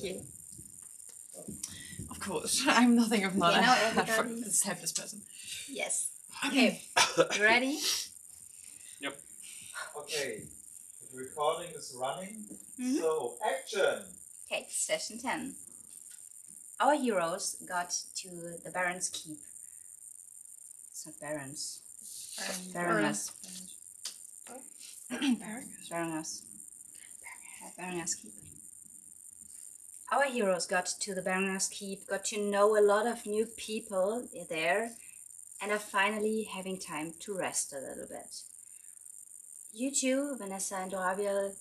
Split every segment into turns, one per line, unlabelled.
you.
Of course, I'm nothing if not
now
a
everybody-
this typeless person.
Yes. Okay. You ready?
Yep.
Okay, the recording is running.
Mhm.
So, action!
Okay, session 10. Our heroes got to the Baron's Keep. It's not Baron's. Baroness. Baroness. Baroness Keep. Our heroes got to the Baroness Keep, got to know a lot of new people there, and are finally having time to rest a little bit. You two, Vanessa and Dorabiel,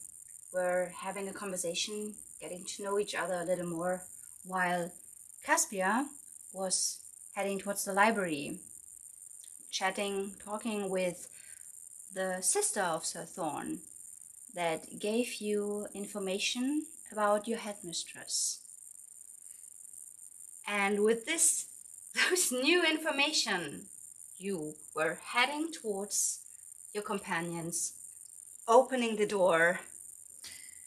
were having a conversation, getting to know each other a little more, while Caspia was heading towards the library, chatting, talking with the sister of Sir Thorn that gave you information about your headmistress. And with those new information, you were heading towards your companions, opening the door,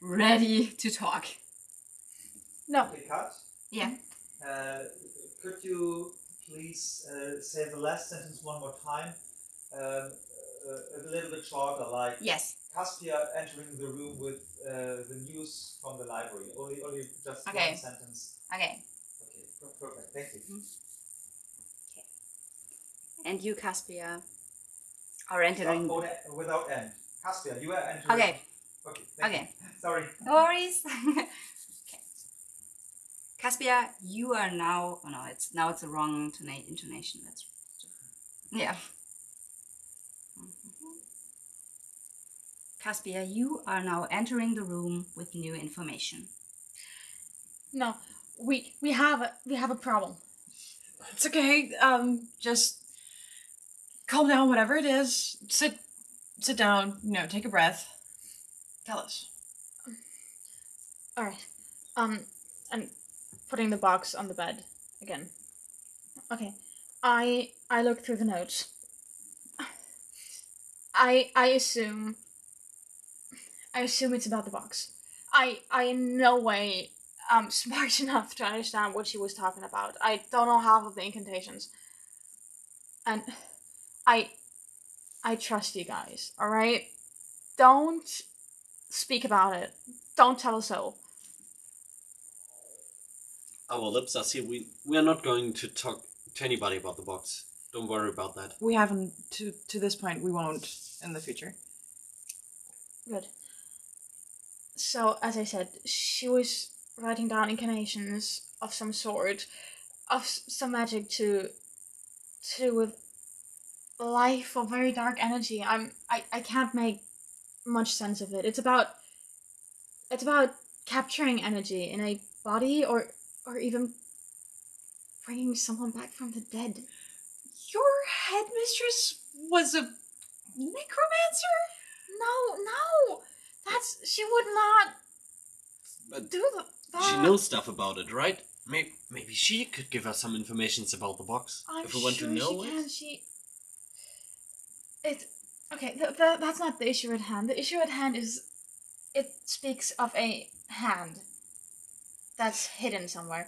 ready to talk.
No.
Okay, cut.
Yeah.
Could you please say the last sentence one more time? A little bit shorter, like
Yes.
Caspia entering the room with the news from the library. Only just
Okay.
one sentence.
Okay.
Okay, perfect. Thank you.
And you, Caspia, are entering.
Without end. Caspia, you are entering.
Okay.
Okay. Thank
Okay.
you. Sorry.
No worries. Okay. Caspia, you are now. Oh no, it's the wrong intonation. That's. Yeah. Caspia, you are now entering the room with new information.
No. We have a problem.
It's okay. Just calm down. Whatever it is, sit down. Take a breath. Tell us.
All right. And putting the box on the bed again. Okay. I looked through the notes. I assume it's about the box. I in no way smart enough to understand what she was talking about. I don't know half of the incantations. And I trust you guys, alright? Don't speak about it. Don't tell a soul.
Our lips are sealed. We are not going to talk to anybody about the box. Don't worry about that.
We haven't to this point. We won't in the future.
Good. So, as I said, she was writing down incarnations of some sort, of some magic to do with life or very dark energy. I can't make much sense of it. It's about capturing energy in a body or even bringing someone back from the dead.
Your headmistress was a necromancer?
No. She would not
But
do that.
she knows stuff about it, right? Maybe she could give us some information about the box.
I'm
if we want
sure
to know
she
it.
can. Okay, that's not the issue at hand. The issue at hand is it speaks of a hand that's hidden somewhere.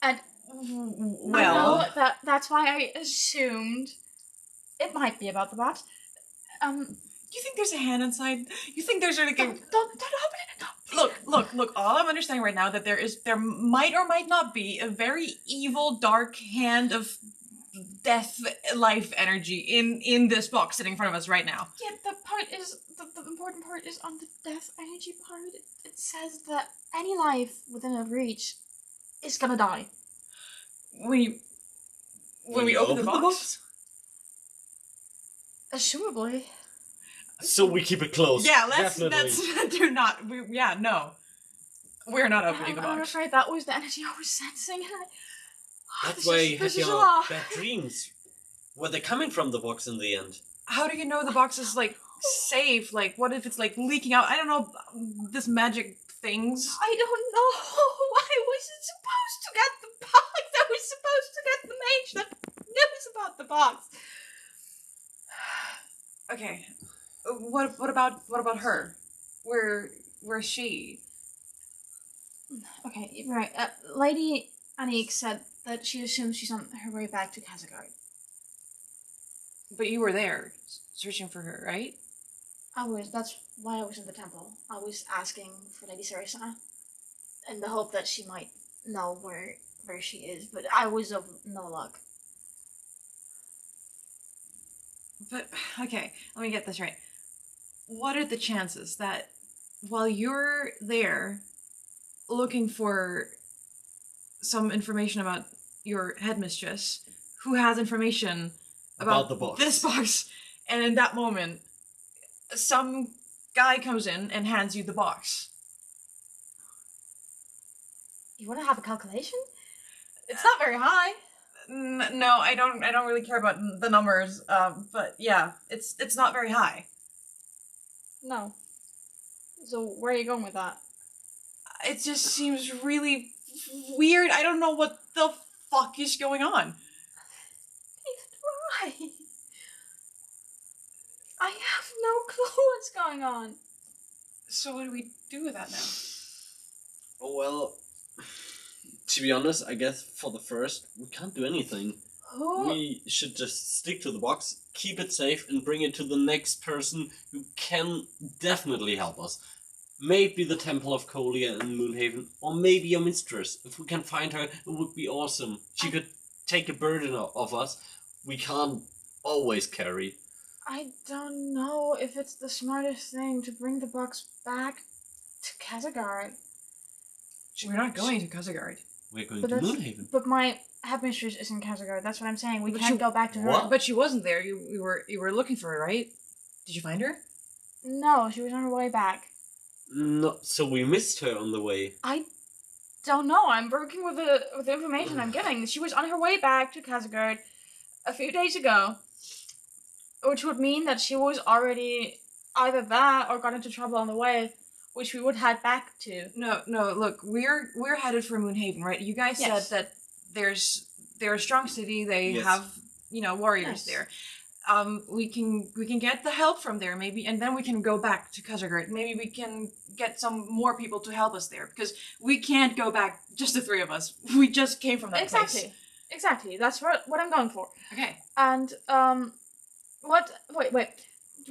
And
Well,
I know that's why I assumed it might be about the box.
you think there's a hand inside? You think there's like a...
Don't open it.
Look, all I'm understanding right now that there might or might not be a very evil, dark hand of death, life energy in this box sitting in front of us right now.
Yeah, the important part is on the death energy part. It says that any life within a reach is gonna die.
When we open the box?
Assumably.
So we keep it closed.
Yeah,
Definitely.
let's do not. No. We're not opening the
I'm
box.
afraid that was the energy I was sensing.
That's why you had
this is a
your
lot.
bad dreams. Were they coming from the box in the end?
How do you know the box is safe? What if it's leaking out? I don't know, this magic things.
I don't know. I wasn't supposed to get the box. I was supposed to get the mage that knows about the box.
Okay. What about her? Where's she?
Okay. Okay, you're right. Lady Anik said that she assumes she's on her way back to Kazagard.
But you were there, searching for her, right?
That's why I was in the temple. I was asking for Lady Sarisa in the hope that she might know where she is, but I was of no luck.
But, okay, let me get this right. What are the chances that while you're there looking for some information about your headmistress, who has information
About the box.
this box, and in that moment, some guy comes in and hands you the box?
You want to have a calculation? It's not very high.
No, I don't really care about the numbers, but yeah, it's not very high.
No. So where are you going with that?
It just seems really weird. I don't know what the fuck is going on.
Neither do I. I have no clue what's going on.
So what do we do with that now?
Well, to be honest, I guess for the first, we can't do anything.
Who?
We should just stick to the box, keep it safe, and bring it to the next person who can definitely help us. Maybe the Temple of Colia in Moonhaven, or maybe your mistress. If we can find her, it would be awesome. She could take a burden of us we can't always carry.
I don't know if it's the smartest thing to bring the box back to Kazagard.
We're not going to Kazagard.
We're going
But
to
that's-
Moonhaven.
But my headmistress is in Kazagard. That's what I'm saying. We
But
can't
you-
go back to her.
What?
But she wasn't there. You were looking for her, right? Did you find her?
No, she was on her way back.
No, so we missed her on the way.
I don't know. I'm working with the information I'm getting. She was on her way back to Kazagard a few days ago, which would mean that she was already either that or got into trouble on the way, which we would head back to.
No. Look, we're headed for Moonhaven, right? You guys
Yes.
said that they're a strong city. They
Yes.
have warriors
Yes.
there. We can get the help from there maybe, and then we can go back to Kazagard. Maybe we can get some more people to help us there because we can't go back just the three of us. We just came from that
Exactly.
place.
Exactly. That's what I'm going for.
Okay.
And wait.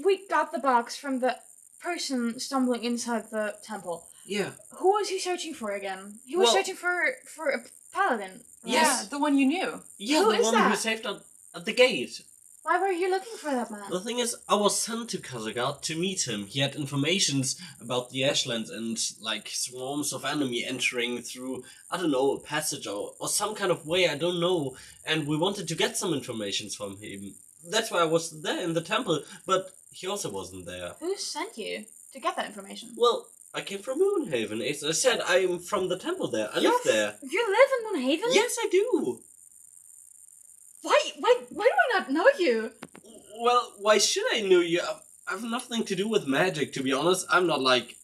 We got the box from the person stumbling inside the temple.
Yeah.
Who was he searching for again? He was
Well-
searching for a paladin. Right?
Yes.
Yeah, the one you knew.
Yeah,
Who
the
is
one who
that?
saved at the gate.
Why were you looking for that man?
The thing is, I was sent to Kazagard to meet him. He had informations about the Ashlands and, like, swarms of enemy entering through, I don't know, a passage or some kind of way, I don't know. And we wanted to get some information from him. That's why I was there in the temple, but he also wasn't there.
Who sent you to get that information?
Well, I came from Moonhaven. As I said, I am from the temple there. I live there.
You live in Moonhaven?
Yes, I do.
Why do I not know you?
Well, why should I know you? I have nothing to do with magic, to be honest. I'm not like,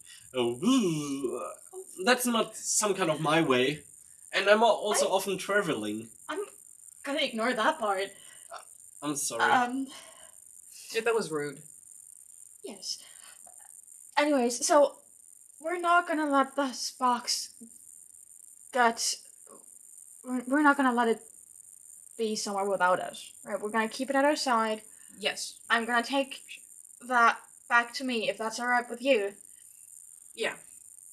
that's not some kind of my way. And I'm also often traveling.
I'm gonna ignore that part.
I'm sorry.
Yeah, that was rude.
Yes. Anyways, so we're not gonna let this box get. We're not gonna let it be somewhere without us. Right? We're gonna keep it at our side.
Yes.
I'm gonna take that back to me if that's alright with you.
Yeah.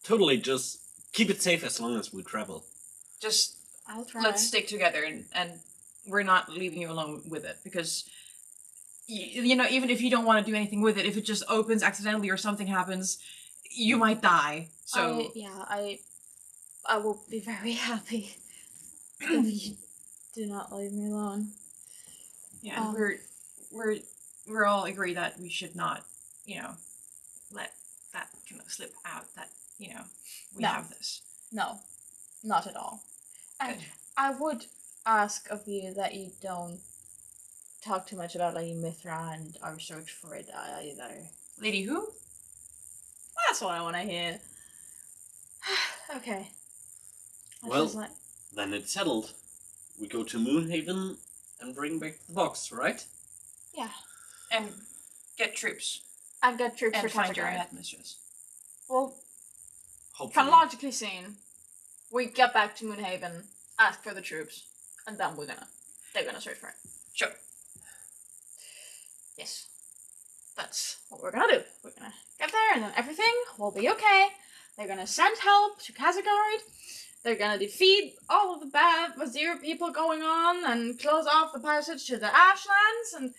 Totally, just keep it safe as long as we travel.
Just
I'll try.
let's stick together and we're not leaving you alone with it because even if you don't want to do anything with it, if it just opens accidentally or something happens, you might die. So
I will be very happy if you do not leave me alone.
yeah,
Um,
we're all agree that we should not, let that kind of slip out that, we
No.
have this.
No, not at all. And
Good.
I would ask of you that you don't talk too much about Lady Mithra and our search for it either.
Lady who?
That's what I want to hear. Okay. I
Well-
just like-
Then it's settled. We go to Moonhaven and bring back the box, right?
yeah.
And get troops
I've got troops
and
for
find your
Kazagard.
headmistress.
Well,
Hopefully.
chronologically seen, we get back to Moonhaven, ask for the troops, and then they're gonna search for it.
Sure.
Yes. That's what we're gonna do. We're gonna get there and then everything will be okay. They're gonna send help to Kazagard. They're gonna defeat all of the bad Vazir people going on and close off the passage to the Ashlands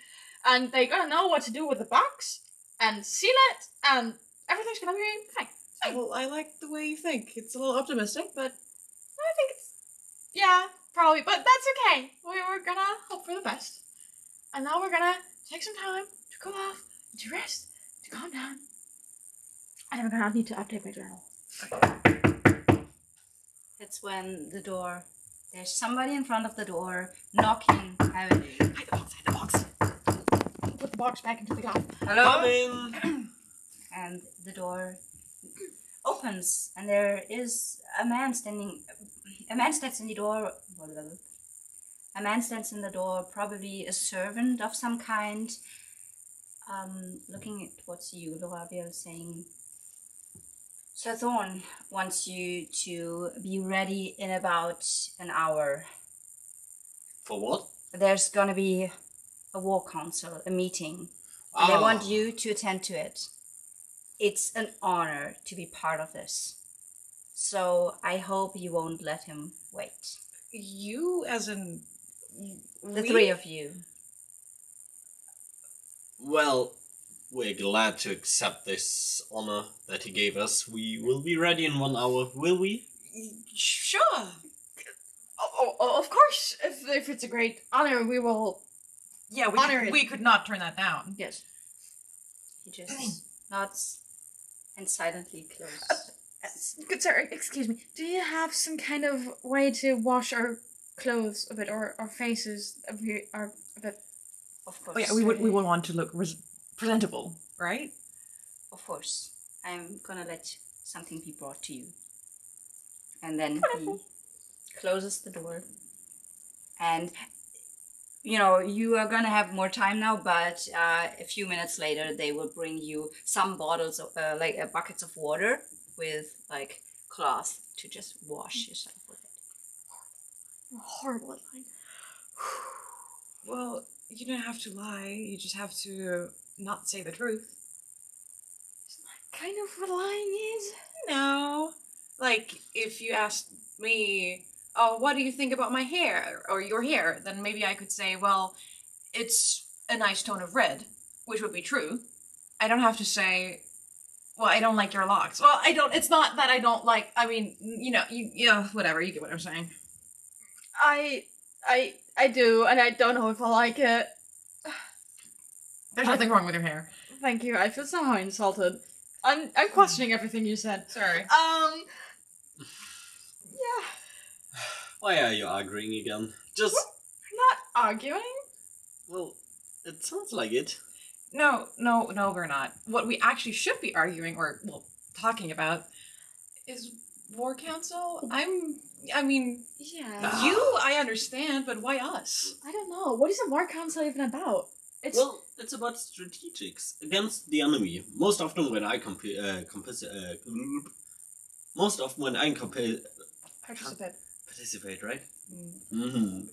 and they're gonna know what to do with the box and seal it and everything's gonna be fine.
Well, I like the way you think. It's a little optimistic, but
I think it's yeah, probably, but that's okay. We're gonna hope for the best. And now we're gonna take some time to cool off, to rest, to calm down. And I'm gonna need to update my journal.
It's when there's somebody in front of the door knocking heavily.
hide the box.
Put the box back into the glove.
Hello?
Come in!
And the door opens, and there is a man standing. A man stands in the door. A man stands in the door, probably a servant of some kind. Looking towards you, Loraviel, saying, Sir Thorn wants you to be ready in about an hour.
For what?
There's gonna be a war council, a meeting. And they want you to attend to it. It's an honor to be part of this. So I hope you won't let him wait.
You, as in...
The three of you.
Well, we're glad to accept this honor that he gave us. We will be ready in 1 hour, will we?
Sure.
Oh, of course. If it's a great honor, we will.
Yeah,
Honor it.
we could not turn that down.
Yes.
He just nods and silently closes.
Good sir, excuse me. Do you have some kind of way to wash our clothes a bit, or our faces a bit?
Of course.
Oh, yeah, we would want to look presentable, right?
Of course. I'm gonna let something be brought to you. And then he closes the door. And, you are gonna have more time now, but a few minutes later they will bring you some bottles of, buckets of water with, cloth to just wash yourself with it.
You're horrible at lying.
Well, you don't have to lie. You just have to not say the truth.
Isn't that kind of what lying is?
No. Like, if you asked me, oh, what do you think about my hair or your hair? Then maybe I could say, well, it's a nice tone of red, which would be true. I don't have to say, well, I don't like your locks. Well, it's not that I don't like, I mean, whatever, you get what I'm saying.
I do, and I don't know if I like it.
There's nothing wrong with your hair.
Thank you. I feel somehow insulted. I'm questioning everything you said.
Sorry.
Yeah.
Why are you arguing again? Just...
I'm not arguing.
Well, it sounds like it.
No, we're not. What we actually should be arguing, or, well, talking about, is War Council.
Yeah.
I understand, but why us?
I don't know. What is a war council even about? It's
Well, it's about strategics against the enemy. Most often when I participate, right? Mm-hmm.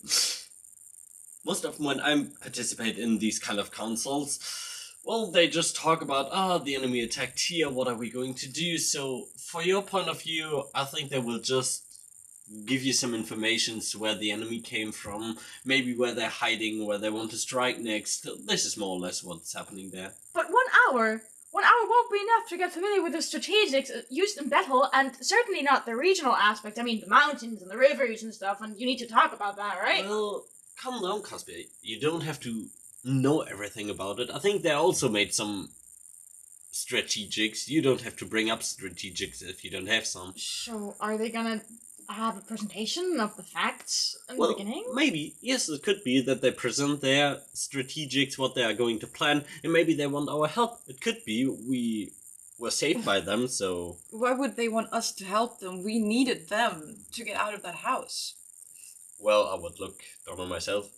Most often when I participate in these kind of councils, well, they just talk about, the enemy attacked here, what are we going to do? So, for your point of view, I think they will just give you some information as to where the enemy came from, maybe where they're hiding, where they want to strike next. This is more or less what's happening there.
But 1 hour? 1 hour won't be enough to get familiar with the strategics used in battle, and certainly not the regional aspect. I mean, the mountains and the rivers and stuff, and you need to talk about that, right?
Well, calm down, Casper. You don't have to know everything about it. I think they also made some strategics. You don't have to bring up strategics if you don't have some.
So, are they gonna have a presentation of the facts in the beginning?
Maybe. Yes, it could be that they present their strategics, what they are going to plan, and maybe they want our help. It could be we were saved by them, so...
Why would they want us to help them? We needed them to get out of that house.
Well, I would look down on myself.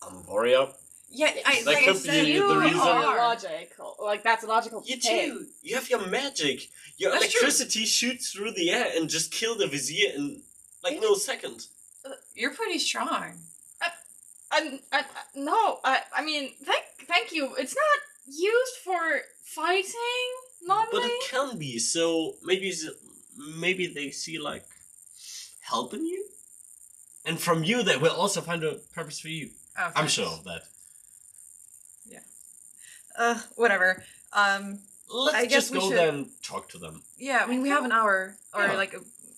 I'm a warrior.
Yeah,
That
like I
could be
said,
the
you
reason.
are.
logical. Like, that's a logical
You
thing.
too. You have your magic. Your
That's true.
electricity shoots through the air and just kill the vizier in like no second.
You're pretty strong.
I mean, thank you. It's not used for fighting, normally.
But it can be. So maybe they see like helping you, and from you they will also find a purpose for you.
Oh,
I'm
thanks.
sure of that.
Whatever.
Let's
I guess
just
we
go
should-
there and talk to them.
Yeah, I mean, we have an hour, or
Yeah.
like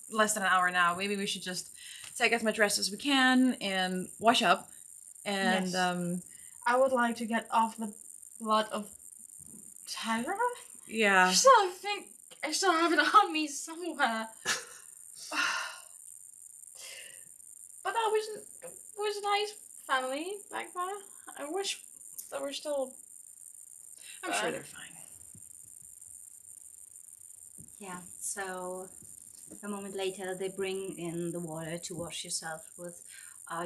less than an hour now. Maybe we should just take as much rest as we can and wash up. And,
Yes. I would like to get off the blood of Tyra.
yeah.
I think I still have it on me somewhere. But that was a nice family back then. I wish they were still.
I'm sure they're fine.
Yeah, so a moment later they bring in the water to wash yourself with.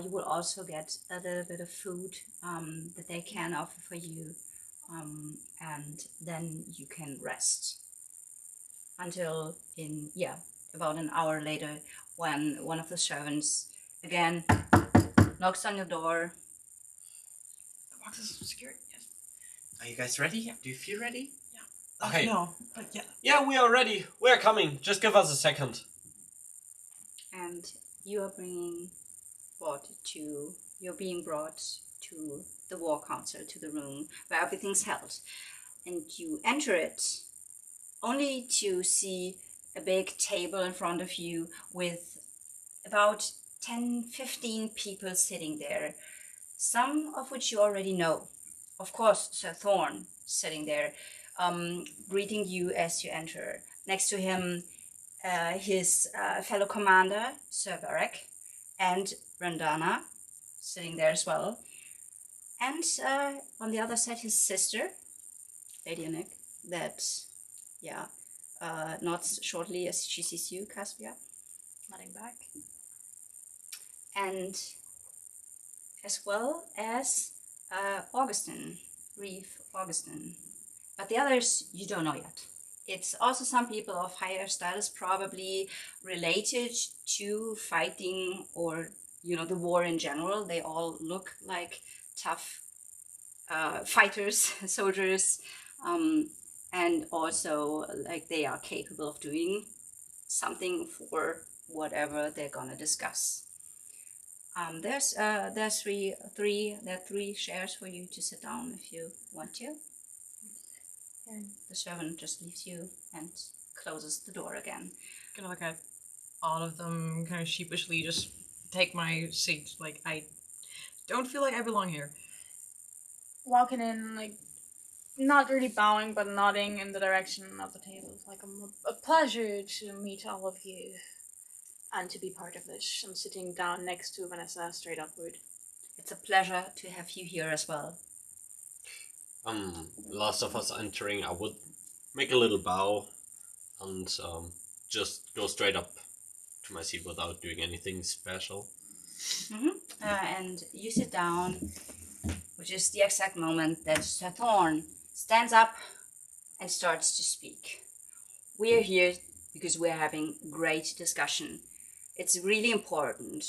You will also get a little bit of food that they can offer for you, and then you can rest until about an hour later, when one of the servants again knocks on your door.
The box is secured. Yes.
Are you guys ready? Do you feel ready?
Yeah.
Okay.
No, but yeah.
Yeah, we are ready. We are coming. Just give us a second.
And you are being brought to the war council, to the room where everything's held. And you enter it only to see a big table in front of you with about 10-15 people sitting there, some of which you already know. Of course, Sir Thorn sitting there, greeting you as you enter. Next to him, his fellow commander, Sir Varek, and Randana, sitting there as well. And on the other side, his sister, Lady Nick, that, nods shortly as she sees you, Caspia, nodding back. And as well as Augustin, Reeve Augustin. But the others, you don't know yet. It's also some people of higher status, probably related to fighting or, the war in general. They all look like tough fighters, soldiers, and also like they are capable of doing something for whatever they're gonna discuss. There's three chairs for you to sit down if you want to. And the servant just leaves you and closes the door again.
Gonna look at all of them kind of sheepishly, just take my seat. Like, I don't feel like I belong here.
Walking in, like, not really bowing, but nodding in the direction of the table. It's like a pleasure to meet all of you and to be part of this. I'm sitting down next to Vanessa, straight upward.
It's a pleasure to have you here as well.
Last of us entering, I would make a little bow and just go straight up to my seat without doing anything special.
And you sit down, which is the exact moment that Sir Thorn stands up and starts to speak. We're here because we're having great discussion. It's really important.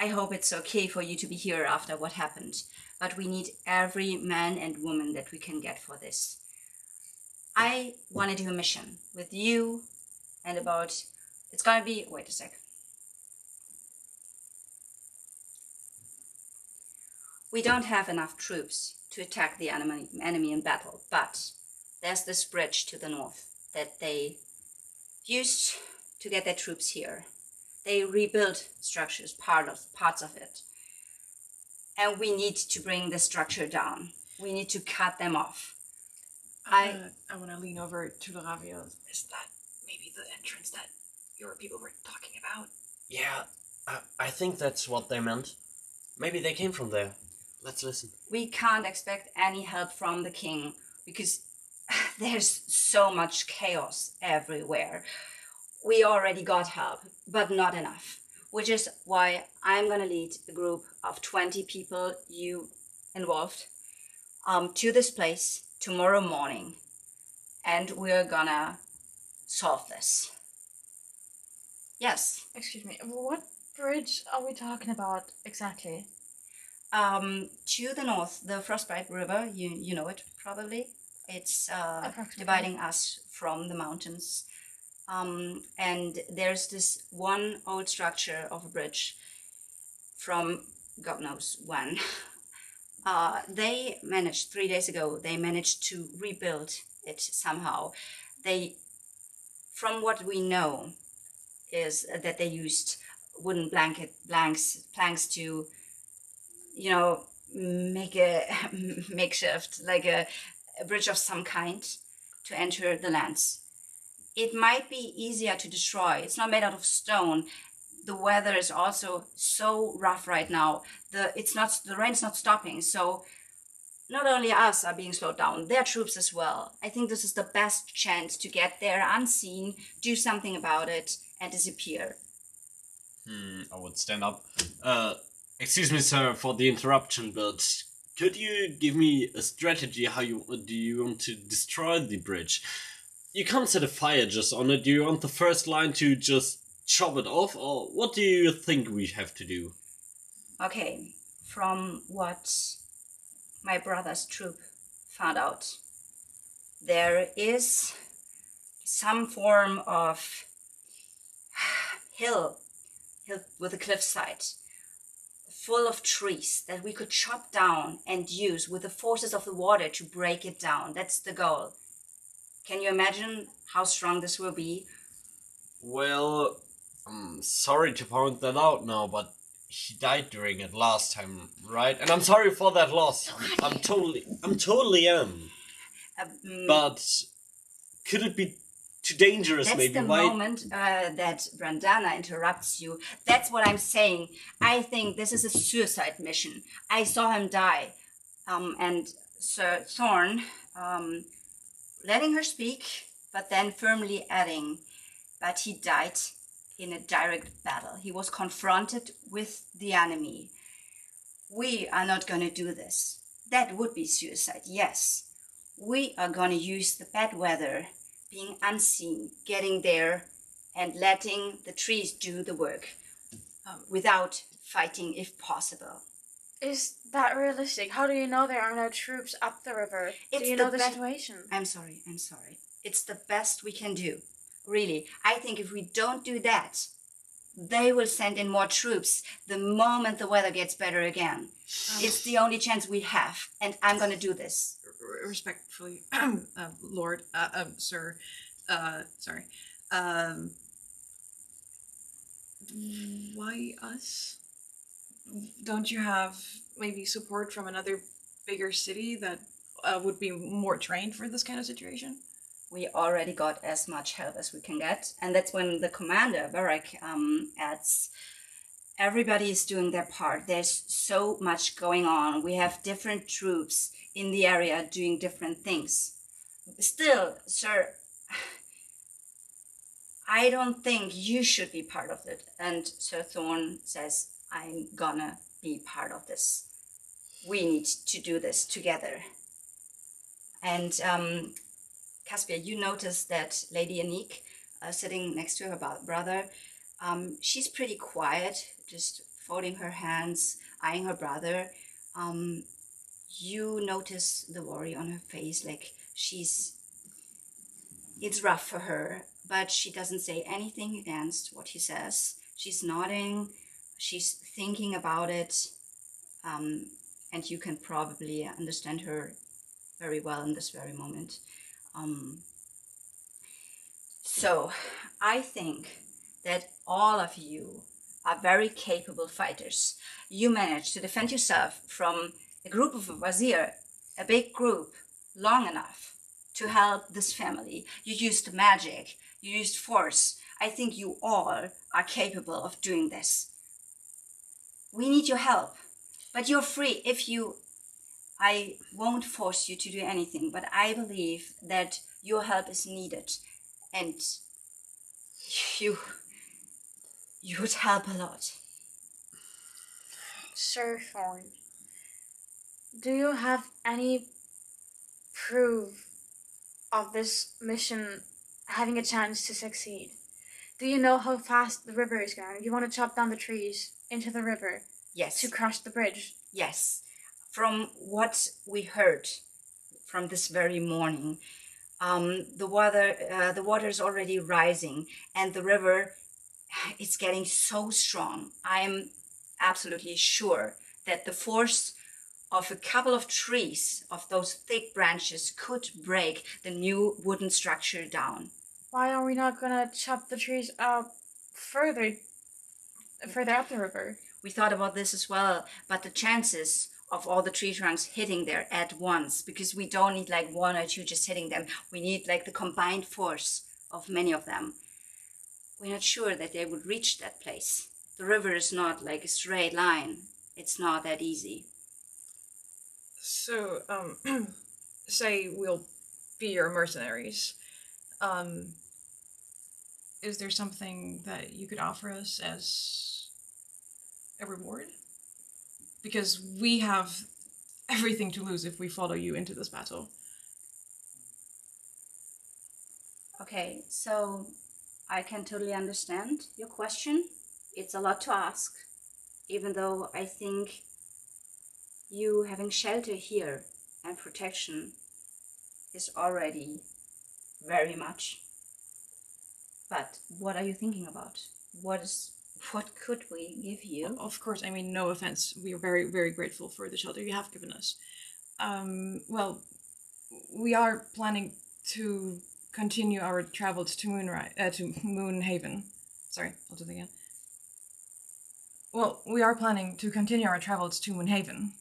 I hope it's okay for you to be here after what happened, but we need every man and woman that we can get for this. I want to do a mission with you and it's gonna be, wait a sec. We don't have enough troops to attack the enemy in battle, but there's this bridge to the north that they used to get their troops here. They rebuilt structures, parts of it. And we need to bring the structure down. We need to cut them off.
I want to lean over to Laravia. Is that maybe the entrance that your people were talking about?
Yeah, I think that's what they meant. Maybe they came from there. Let's listen.
We can't expect any help from the king because there's so much chaos everywhere. We already got help, but not enough. which is why I'm gonna lead a group of 20 people, you involved, to this place tomorrow morning, and we're gonna solve this. Yes.
Excuse me. What bridge are we talking about exactly?
To the north, the Frostbite River, you know it probably. It's
Approximately.
dividing us from the mountains. And there's this one old structure of a bridge from God knows when. They managed 3 days ago, they managed to rebuild it somehow. From what we know, is that they used wooden planks to, make a makeshift, like a bridge of some kind to enter the lands. It might be easier to destroy. It's not made out of stone. The weather is also so rough right now. The rain's not stopping. So not only us are being slowed down, their troops as well. I think this is the best chance to get there unseen, do something about it, and disappear.
I would stand up. Excuse me, sir, for the interruption, but could you give me a strategy? How do you want to destroy the bridge? You can't set a fire just on it. Do you want the first line to just chop it off, or what do you think we have to do?
Okay, from what my brother's troop found out, there is some form of hill with a cliffside full of trees that we could chop down and use with the forces of the water to break it down. That's the goal. Can you imagine how strong this will be?
Well, I'm sorry to point that out now, but he died during it last time, right? And I'm sorry for that loss. I'm totally am. But could it be too dangerous?
That's
maybe
the moment that Brandana interrupts you. That's what I'm saying. I think this is a suicide mission. I saw him die. And Sir Thorn, letting her speak, but then firmly adding, but he died in a direct battle. He was confronted with the enemy. We are not going to do this. That would be suicide, yes. We are going to use the bad weather, being unseen, getting there, and letting the trees do the work without fighting if possible.
Is that realistic? How do you know there are no troops up the river? Do you know the situation?
I'm sorry. It's the best we can do. Really, I think if we don't do that, they will send in more troops the moment the weather gets better again. It's the only chance we have, and I'm gonna do this.
Respectfully, Lord, Sir, sorry. Why us? Don't you have maybe support from another bigger city that would be more trained for this kind of situation?
We already got as much help as we can get, and that's when the commander, Barak, adds, everybody is doing their part. There's so much going on. We have different troops in the area doing different things. Still, sir, I don't think you should be part of it. And Sir Thorn says, I'm gonna be part of this. We need to do this together. And Caspia, you notice that Lady Anik, sitting next to her brother, she's pretty quiet, just folding her hands, eyeing her brother. You notice the worry on her face, like it's rough for her, but she doesn't say anything against what he says. She's nodding, she's thinking about it, and you can probably understand her very well in this very moment. So I think that all of you are very capable fighters. You managed to defend yourself from a group of Wazir, a big group, long enough to help this family. You used magic, you used force. I think you all are capable of doing this. We need your help, but you're free I won't force you to do anything, but I believe that your help is needed. And you would help a lot.
Sir Thorn, do you have any proof of this mission having a chance to succeed? Do you know how fast the river is going? You want to chop down the trees into the river
Yes.
to crush the bridge?
Yes. From what we heard from this very morning, the water is already rising, and the river is getting so strong. I am absolutely sure that the force of a couple of trees, of those thick branches, could break the new wooden structure down.
Why are we not gonna chop the trees up further up the river?
We thought about this as well, but the chances of all the tree trunks hitting there at once, because we don't need like one or two just hitting them. We need like the combined force of many of them. We're not sure that they would reach that place. The river is not like a straight line. It's not that easy.
So, say we'll be your mercenaries. Is there something that you could offer us as a reward? Because we have everything to lose if we follow you into this battle.
Okay, so I can totally understand your question. It's a lot to ask, even though I think you having shelter here and protection is already very much. But what are you thinking about? What could we give you?
Well, of course, I mean, no offense. We are very, very grateful for the shelter you have given us. Well, we are planning to continue our travels to Moonhaven. Sorry, I'll do that again. Well, we are planning to continue our travels to Moonhaven.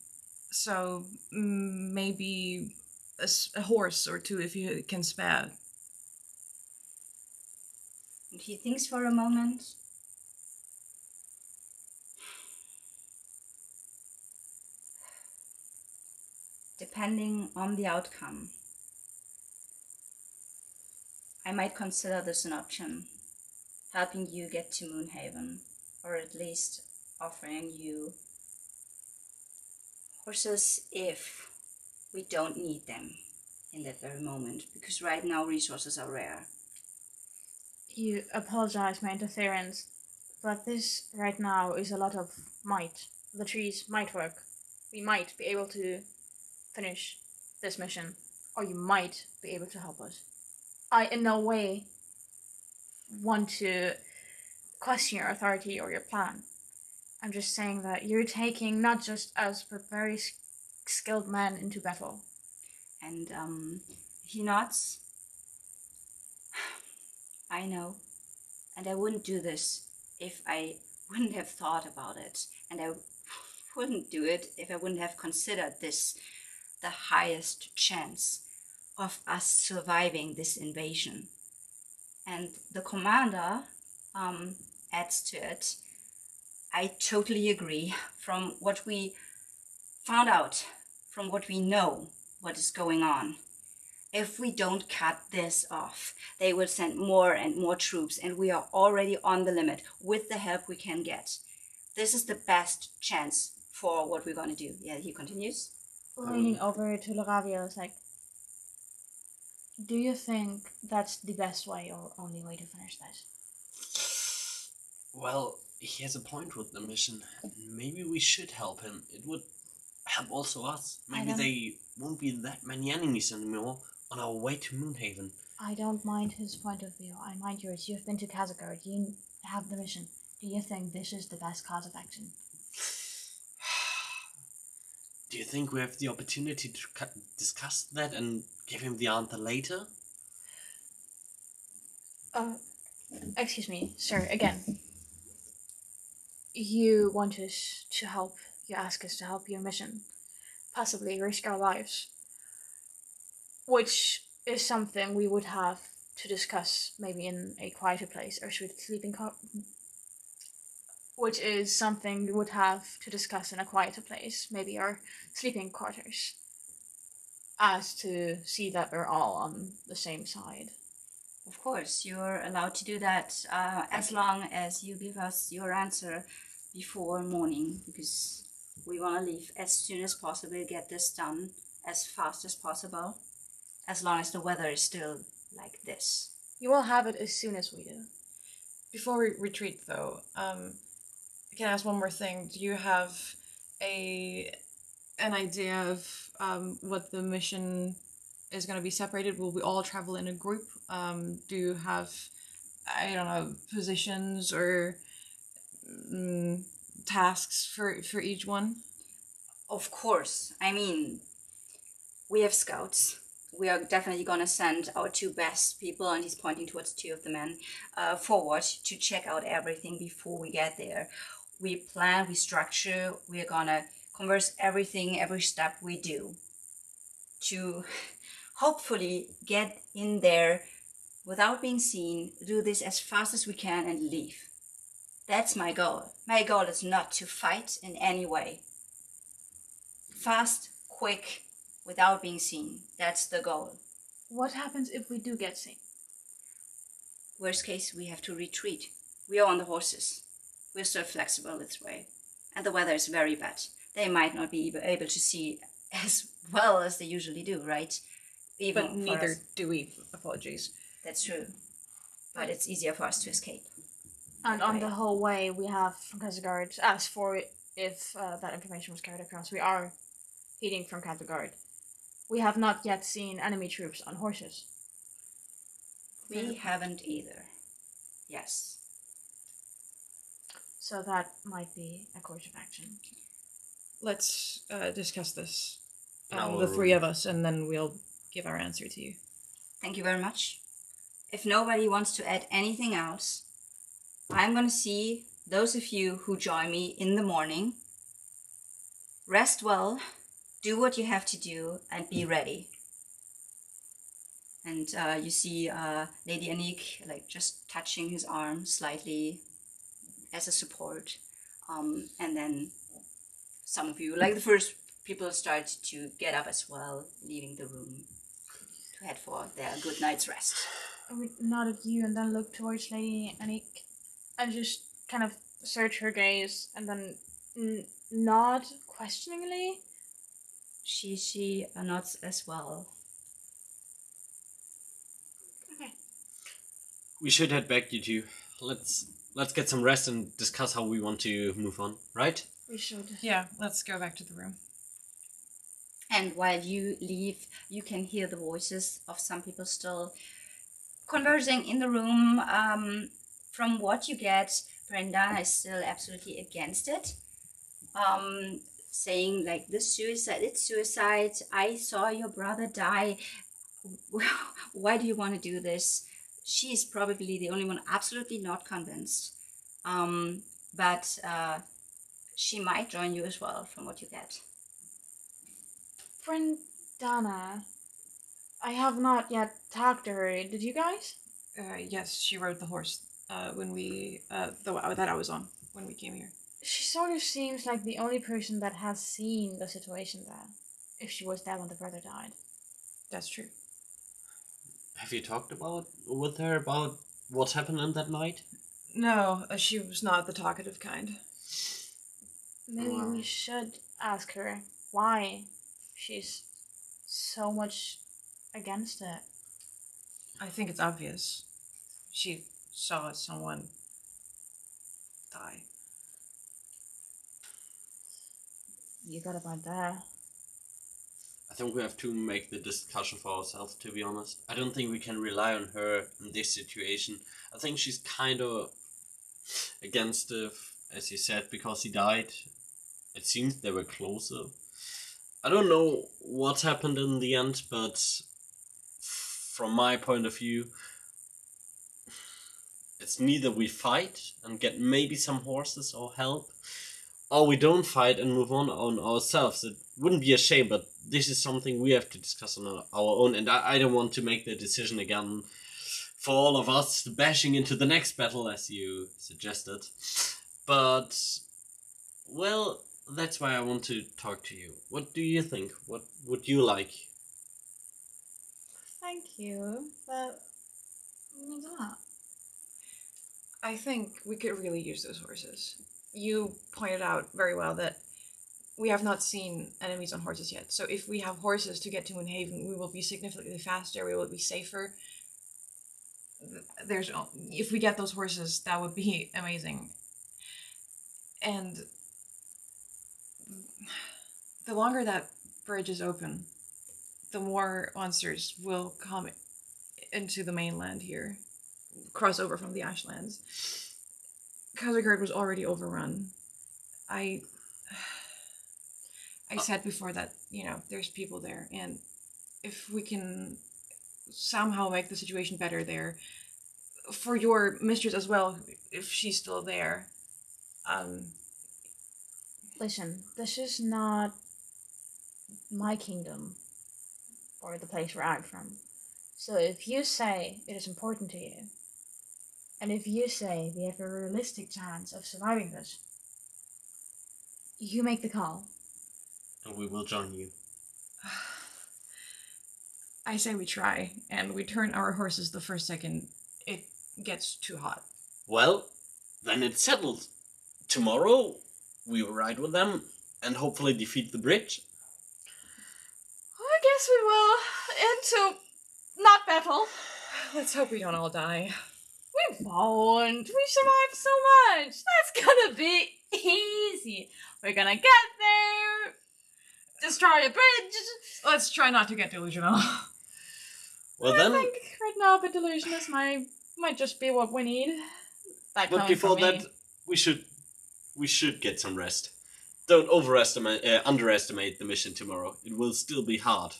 So maybe a horse or two if you can spare.
And he thinks for a moment. Depending on the outcome, I might consider this an option, helping you get to Moonhaven, or at least offering you horses if we don't need them in that very moment, because right now resources are rare.
You apologize my interference, but this right now is a lot of might. The trees might work. We might be able to finish this mission, or you might be able to help us. I in no way want to question your authority or your plan. I'm just saying that you're taking not just us, but very skilled men into battle.
And he nods. I know. And I wouldn't do this if I wouldn't have thought about it. And I wouldn't do it if I wouldn't have considered this the highest chance of us surviving this invasion. And the commander adds to it. I totally agree. From what we found out, from what we know, what is going on. If we don't cut this off, they will send more and more troops, and we are already on the limit with the help we can get. This is the best chance for what we're going to do. Yeah, he continues.
Leaning over to Laravia is like, do you think that's the best way or only way to finish this?
Well, he has a point with the mission. Maybe we should help him. It would help also us. Maybe they won't be that many enemies anymore on our way to Moonhaven.
I don't mind his point of view. I mind yours. You've been to Kazagard. You have the mission. Do you think this is the best course of action?
Do you think we have the opportunity to discuss that and give him the answer later?
Excuse me, sir, again. You want us to help, you ask us to help your mission. Possibly risk our lives. Which is something we would have to discuss maybe in a quieter place, or should sleeping which is something we would have to discuss in a quieter place, maybe our sleeping quarters, as to see that we're all on the same side.
Of course, you're allowed to do that as long as you give us your answer before morning, because we want to leave as soon as possible, get this done as fast as possible, as long as the weather is still like this.
You will have it as soon as we do.
Before we retreat, though, can I ask one more thing? Do you have an idea of what the mission is going to be separated? Will we all travel in a group? Do you have, I don't know, positions or tasks for each one?
Of course. I mean, we have scouts. We are definitely going to send our two best people, and he's pointing towards two of the men, forward to check out everything before we get there. We plan, we structure, we're going to converse everything, every step we do to hopefully get in there without being seen, do this as fast as we can and leave. That's my goal. My goal is not to fight in any way. Fast, quick, without being seen. That's the goal.
What happens if we do get seen?
Worst case, we have to retreat. We are on the horses. We're still flexible this way. And the weather is very bad. They might not be able to see as well as they usually do, right? Even
But
for
neither
us.
do we. Apologies.
That's true. But it's easier for us to escape.
And
That
on
way.
the whole way, we have from Kazagard, as for if that information was carried across, we are heeding from Kazagard. We have not yet seen enemy troops on horses.
We haven't either. Yes.
So that might be a course of action.
Let's discuss this,
In our
the three
room.
of us, and then we'll give our answer to you.
Thank you very much. If nobody wants to add anything else, I'm going to see those of you who join me in the morning. Rest well, do what you have to do, and be ready. And you see Lady Anik like just touching his arm slightly as a support. And then some of you, like the first people, start to get up as well, leaving the room to head for their good night's rest.
I would nod at you and then look towards Lady Anik and just kind of search her gaze and then nod questioningly.
She nods as well.
Okay.
We should head back, you two. Let's get some rest and discuss how we want to move on, right?
We should.
Yeah, let's go back to the room.
And while you leave, you can hear the voices of some people still conversing in the room. From what you get, Brenda is still absolutely against it. Saying like, this suicide, it's suicide. I saw your brother die. Why do you want to do this? She is probably the only one absolutely not convinced. But she might join you as well, from what you get.
Friend Dana, I have not yet talked to her. Did you guys?
Yes, she rode the horse when we that I was on when we came here.
She sort of seems like the only person that has seen the situation there. If she was there when the brother died.
That's true.
Have you talked with her about what happened on that night?
No, she was not the talkative kind.
Maybe
Wow.
we should ask her why she's so much against it.
I think it's obvious. She saw someone die.
You got about that.
I think we have to make the discussion for ourselves, to be honest. I don't think we can rely on her in this situation. I think she's kind of against it, as you said, because he died. It seems they were closer. I don't know what happened in the end, but from my point of view, it's neither we fight and get maybe some horses or help, or we don't fight and move on ourselves. It wouldn't be a shame, but this is something we have to discuss on our own, and I don't want to make the decision again for all of us bashing into the next battle, as you suggested. But, well, that's why I want to talk to you. What do you think? What would you like?
Thank you. That means a lot.
I think we could really use those horses. You pointed out very well that we have not seen enemies on horses yet. So if we have horses to get to Moonhaven, we will be significantly faster. We will be safer. If we get those horses, that would be amazing. And the longer that bridge is open, the more monsters will come into the mainland here, cross over from the Ashlands. Khazagard was already overrun. I said before that, there's people there, and if we can somehow make the situation better there, for your mistress as well, if she's still there.
Listen, this is not my kingdom, or the place where I'm from. So if you say it is important to you, and if you say we have a realistic chance of surviving this, you make the call.
And we will join you.
I say we try, and we turn our horses the first second it gets too hot.
Well, then it's settled. Tomorrow, we will ride with them and hopefully defeat the bridge.
I guess we will into not battle.
Let's hope we don't all die.
We won't. We survived so much. That's gonna be easy. We're gonna get there, destroy a bridge.
Let's try not to get delusional.
Well
I
then,
think right now a bit delusionist might just be what we need. That
but
coming
before
from me.
that, we should get some rest. Don't underestimate the mission tomorrow. It will still be hard.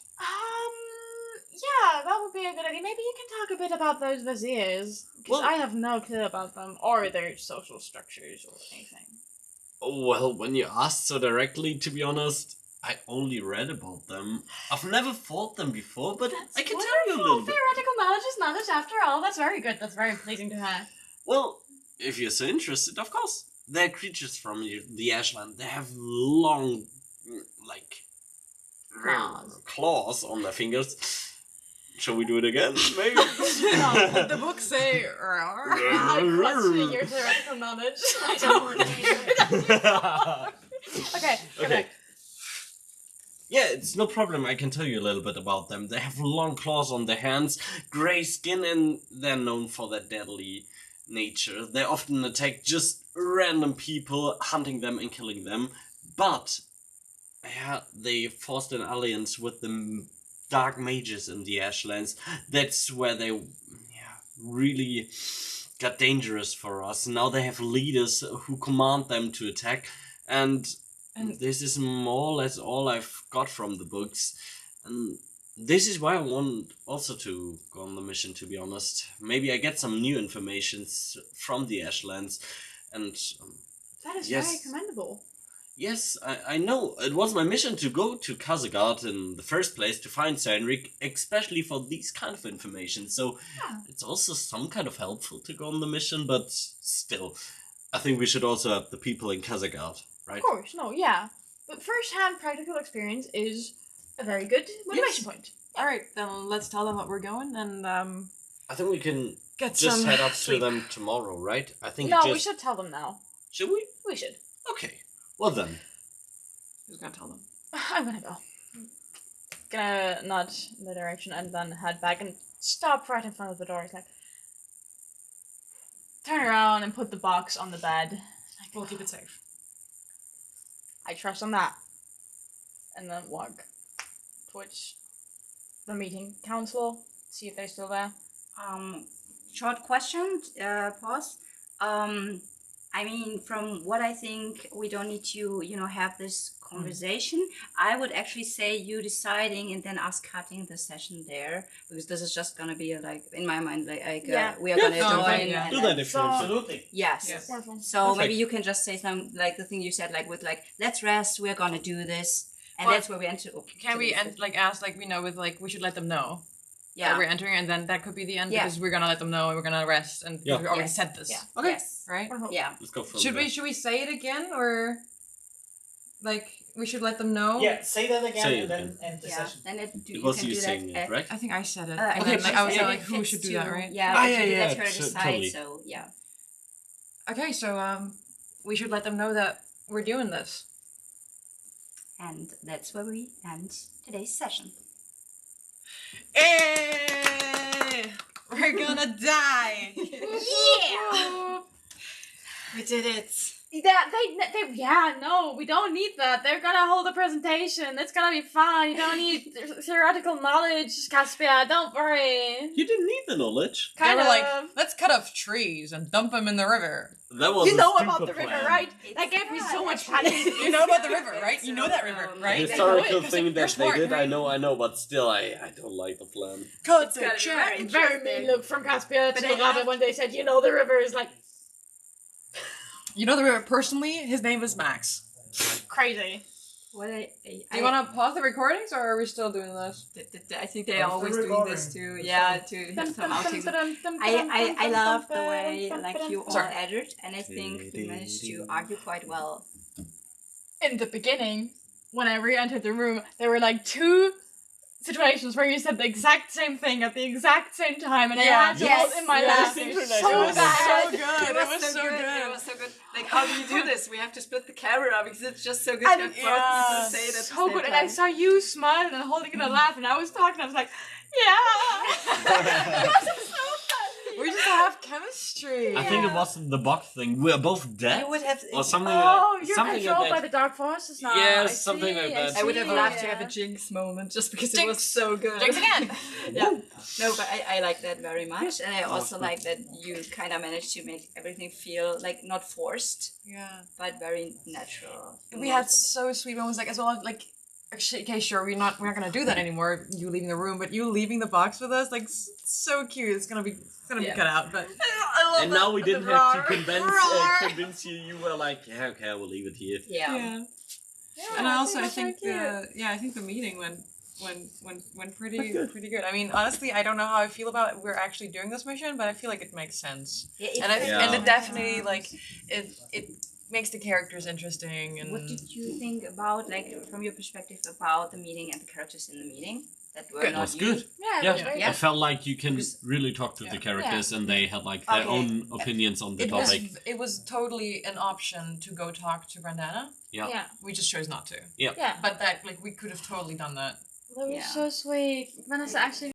Yeah, that would be a good idea. Maybe you can talk a bit about those viziers, because
Well-
I have no clue about them or their social structures or anything.
Well, when you asked so directly, to be honest, I only read about them. I've never fought them before, but I can tell you a little bit.
Theoretical knowledge is knowledge after all. That's very good. That's very pleasing to have.
Well, if you're so interested, of course. They're creatures from the Ashland. They have long, claws on their fingers. Shall we do it again? Maybe.
No, the books say.
I question your theoretical knowledge. I don't want to hear it. Okay, go
Okay.
back.
Yeah, it's no problem. I can tell you a little bit about them. They have long claws on their hands, grey skin, and they're known for their deadly nature. They often attack just random people, hunting them and killing them. But yeah, they forced an alliance with the dark mages in the Ashlands. That's where they really got dangerous for us. Now they have leaders who command them to attack, and this is more or less all I've got from the books. And this is why I want also to go on the mission, to be honest. Maybe I get some new information from the Ashlands. And
That is
Yes.
very commendable.
yes, I know. It was my mission to go to Khazagard in the first place to find Cynric, especially for these kind of information. So
Yeah.
it's also some kind of helpful to go on the mission, but still, I think we should also have the people in Khazagard, right?
Of course, no, yeah. But first-hand practical experience is a very good motivation point.
Alright, then let's tell them what we're going and
I think we can
get
just
some
head up
sleep.
to them tomorrow, right? I think
No,
just...
we should tell them now.
Should we?
We should.
Okay. Well then.
Who's gonna tell them?
I'm gonna go. Gonna nod in the direction and then head back and stop right in front of the door. It's like, turn around and put the box on the bed.
We'll keep it safe.
I trust on that. And then walk towards the meeting council, see if they're still there.
Short question, pause. I mean, from what I think, we don't need to, have this conversation. I would actually say you deciding and then us cutting the session there, because this is just gonna be in my mind,
Yeah.
we are gonna
Yeah,
join.
fine, yeah.
and
Do
then-
that if you
So-
want to.
Absolutely.
Yes.
Yes.
Wonderful.
So
Perfect.
maybe you can just say some the thing you said, let's rest. We're gonna do this, and
Well,
that's where we enter.
Can we ask we should let them know that
Yeah.
we're entering, and then that could be the end
Yeah.
because we're gonna let them know and we're gonna rest, and
Yeah.
we already
Yes.
said this,
Yeah.
Okay.
Yes.
right?
Wonderful.
Yeah.
Let's go from
Should
there.
we say it again or we should let them know.
Yeah, say that again
Say it
and then
again.
end the
Yeah,
session.
then
It
you
was
can
you
do
saying
that.
it, right?
I think I said it.
And
Okay,
then
like,
she
I was
said
like,
it
who
fits
should do
to-
that, right?
Yeah,
Ah,
but
yeah,
you
yeah,
let her decide,
totally.
so yeah.
Okay, so we should let them know that we're doing this.
And that's where we end today's session.
Hey, we're gonna die.
Yeah!
We did it.
No, we don't need that. They're gonna hold a presentation. It's gonna be fine. You don't need theoretical knowledge, Caspia. Don't worry.
You didn't need the knowledge.
They were like, let's cut off trees and dump them in the river.
That was
You
a
know
stupid
about the river,
plan.
right? That gave me so much panic.
You know about the river, right? You know that river,
The
right?
historical
Because
thing
you're
that they
smart,
did,
right?
I know, but still, I don't like the plan.
Cut
gotta be very
Very mean look from Caspia
But
to
they
Rabbit
have-
when they said, you know, the river is like
You know the river personally? His name is Max.
crazy.
What
Do you want to pause the recordings, or are we still doing this?
I think they
How's
are
the
always doing
recording?
this too. Yeah, to have some outtakes. I love the way like you all
Sorry.
edit, and I think we managed to argue quite well.
In the beginning, when I re-entered the room, there were like two situations where you said the exact same thing at the exact same time, and I
Yeah.
had to
Yes,
hold in my
yes.
laugh.
It
It
was
was
so
so
It was
bad.
so good. It was so good.
It was so good. Like, how do you do this? We have to split the camera because it's just so good
And
to have
it's
both people
yeah,
say it at the
so
same
good, and I
time.
saw you smiling and holding in a laugh, and I was talking. I was like, "Yeah." It was so funny.
We just have chemistry.
I think it was the box thing. We're both dead,
You would have.
or something.
Oh, you're
something
controlled
like
by
that.
the dark forces now.
Yeah,
I
something
see,
like that.
I would have
see,
loved to
yeah.
have a jinx moment just because it
Jinx.
was so good.
Jinx again.
Yeah. No, but I like that very much, and I also
good.
like that you kind of managed to make everything feel like not forced,
Yeah.
but very natural.
We had so sweet moments, like as well, like actually, okay, sure, we're not gonna do that anymore. You leaving the room, but you leaving the box with us, like so cute. It's gonna be
Yeah.
cut out, but
And now we didn't have to convince you. You were like, yeah, okay, we'll leave it here.
Yeah.
And I also, I
that's
think
so
I think the meeting went pretty
good.
pretty good. I mean, honestly, I don't know how I feel about we're actually doing this mission, but I feel like it makes sense. And
Yeah.
it definitely like it makes the characters interesting. And
What did you think about, like, from your perspective, about the meeting and the characters in the meeting that were
It
not
was
you?
good.
Yeah,
Yeah,
it was great.
Yeah.
I felt like you can
Because-
really talk to the characters, and they had like their
Okay.
own opinions on the
it was
topic.
it was totally an option to go talk to Brandana.
Yeah.
Yeah.
We just chose not to.
Yeah.
But that like we could have totally done that.
That was
Yeah.
so sweet. Vanessa actually